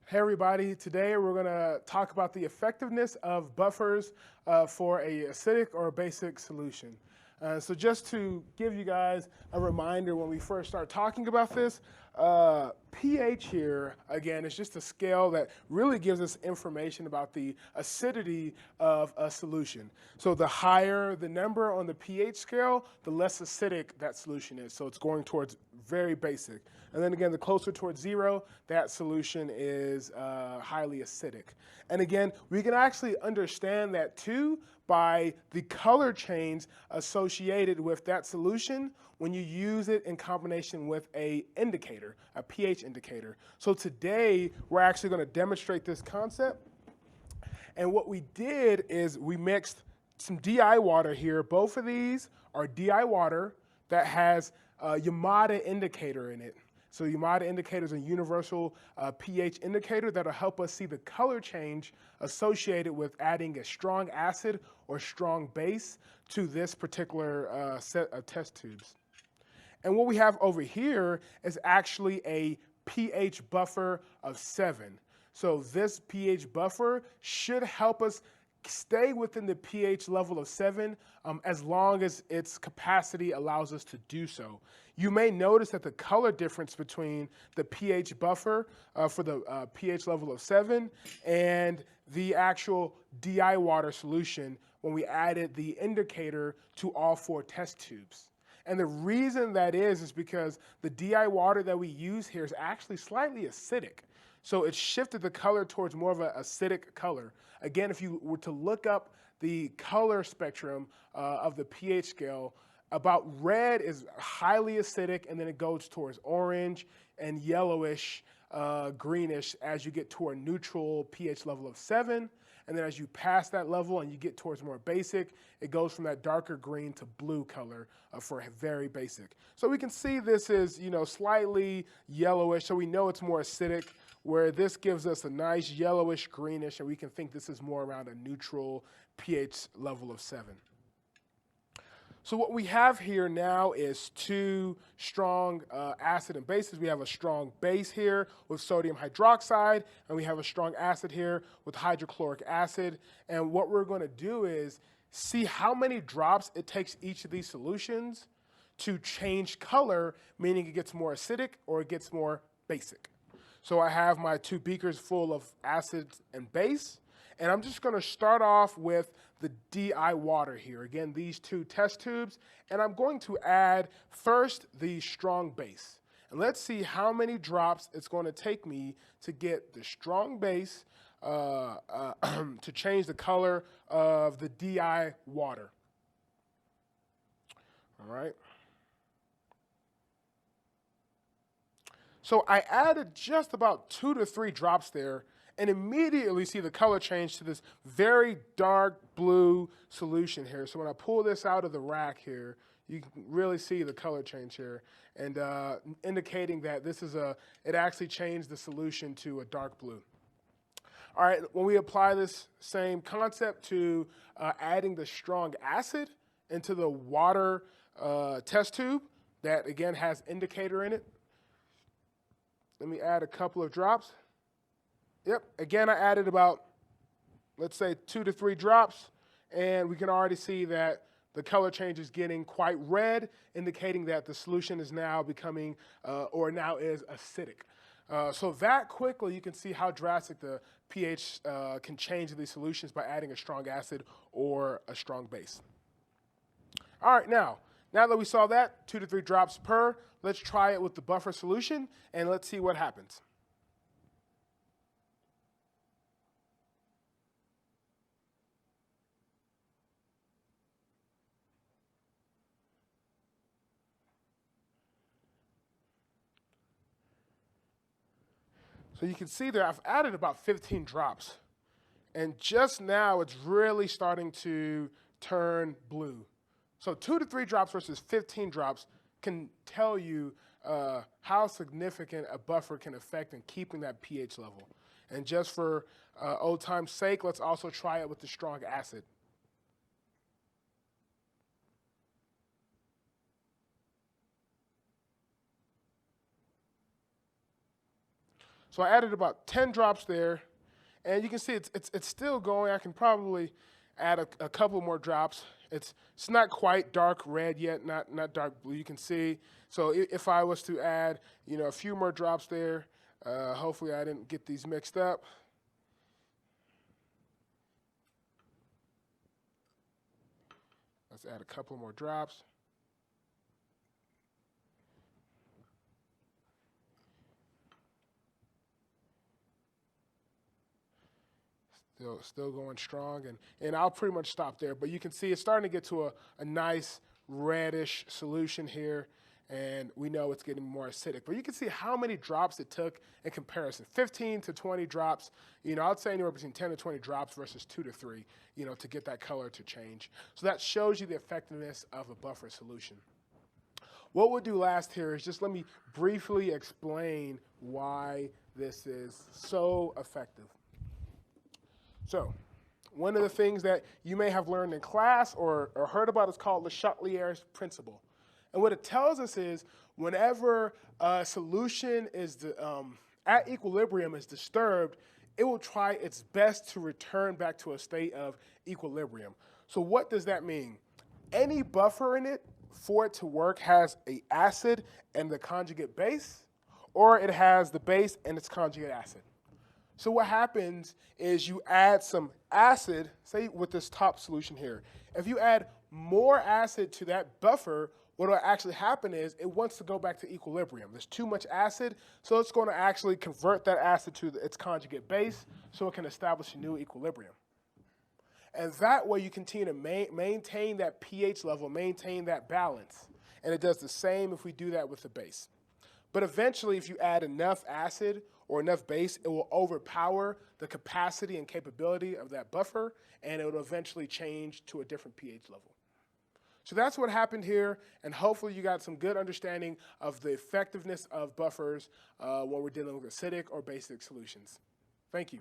Hey everybody, today we're going to talk about the effectiveness of buffers for a acidic or a basic solution. So just to give you guys a reminder when we first start talking about this, pH here, again, is just a scale that really gives us information about the acidity of a solution. So the higher the number on the pH scale, the less acidic that solution is. So it's going towards very basic. And then again, the closer towards zero, that solution is highly acidic. And again, we can actually understand that too by the color change associated with that solution when you use it in combination with a indicator, a pH indicator. So today, we're actually going to demonstrate this concept. And what we did is we mixed some DI water here. Both of these are DI water that has a Yamada indicator in it. So Yamada indicator is a universal pH indicator that'll help us see the color change associated with adding a strong acid or strong base to this particular set of test tubes. And what we have over here is actually a pH buffer of 7. So this pH buffer should help us stay within the pH level of 7 as long as its capacity allows us to do so. You may notice that the color difference between the pH buffer for the pH level of 7 and the actual DI water solution when we added the indicator to all 4 test tubes. And the reason that is because the DI water that we use here is actually slightly acidic. So it shifted the color towards more of an acidic color. Again, if you were to look up the color spectrum of the pH scale, about red is highly acidic, and then it goes towards orange and yellowish, greenish as you get to a neutral pH level of 7. And then as you pass that level and you get towards more basic, it goes from that darker green to blue color for very basic. So we can see this is, slightly yellowish, so we know it's more acidic, where this gives us a nice yellowish greenish, and we can think this is more around a neutral pH level of 7. So what we have here now is 2 strong acid and bases. We have a strong base here with sodium hydroxide, and we have a strong acid here with hydrochloric acid. And what we're going to do is see how many drops it takes each of these solutions to change color, meaning it gets more acidic or it gets more basic. So I have my 2 beakers full of acid and base, and I'm just going to start off with the DI water here. Again, these 2 test tubes, and I'm going to add first the strong base. And let's see how many drops it's going to take me to get the strong base to change the color of the DI water. All right. So I added just about 2 to 3 drops there and immediately see the color change to this very dark blue solution here. So when I pull this out of the rack here, you can really see the color change here, and indicating that it actually changed the solution to a dark blue. All right, when we apply this same concept to adding the strong acid into the water test tube that again has indicator in it, let me add a couple of drops. Yep, again, I added about, let's say, 2 to 3 drops, and we can already see that the color change is getting quite red, indicating that the solution is now becoming, or now is acidic. So that quickly, you can see how drastic the pH can change in these solutions by adding a strong acid or a strong base. All right, now that we saw that, 2 to 3 drops per, let's try it with the buffer solution, and let's see what happens. So you can see there, I've added about 15 drops. And just now, it's really starting to turn blue. So 2 to 3 drops versus 15 drops can tell you how significant a buffer can affect in keeping that pH level. And just for old time's sake, let's also try it with the strong acid. So I added about 10 drops there, and you can see it's still going. I can probably add a couple more drops. It's not quite dark red yet, not dark blue. You can see. So if I was to add, a few more drops there, hopefully I didn't get these mixed up. Let's add a couple more drops. Still going strong, and I'll pretty much stop there. But you can see it's starting to get to a nice reddish solution here, and we know it's getting more acidic. But you can see how many drops it took in comparison. 15 to 20 drops. I'd say anywhere between 10 to 20 drops versus 2 to 3, to get that color to change. So that shows you the effectiveness of a buffer solution. What we'll do last here is just let me briefly explain why this is so effective. So, one of the things that you may have learned in class or heard about is called Le Chatelier's principle. And what it tells us is whenever a solution is at equilibrium is disturbed, it will try its best to return back to a state of equilibrium. So what does that mean? Any buffer in it, for it to work, has an acid and the conjugate base, or it has the base and its conjugate acid. So what happens is you add some acid, say with this top solution here. If you add more acid to that buffer, what will actually happen is it wants to go back to equilibrium. There's too much acid, so it's going to actually convert that acid to its conjugate base so it can establish a new equilibrium. And that way you continue to maintain that pH level, maintain that balance. And it does the same if we do that with the base. But eventually, if you add enough acid or enough base, it will overpower the capacity and capability of that buffer, and it will eventually change to a different pH level. So that's what happened here, and hopefully you got some good understanding of the effectiveness of buffers when we're dealing with acidic or basic solutions. Thank you.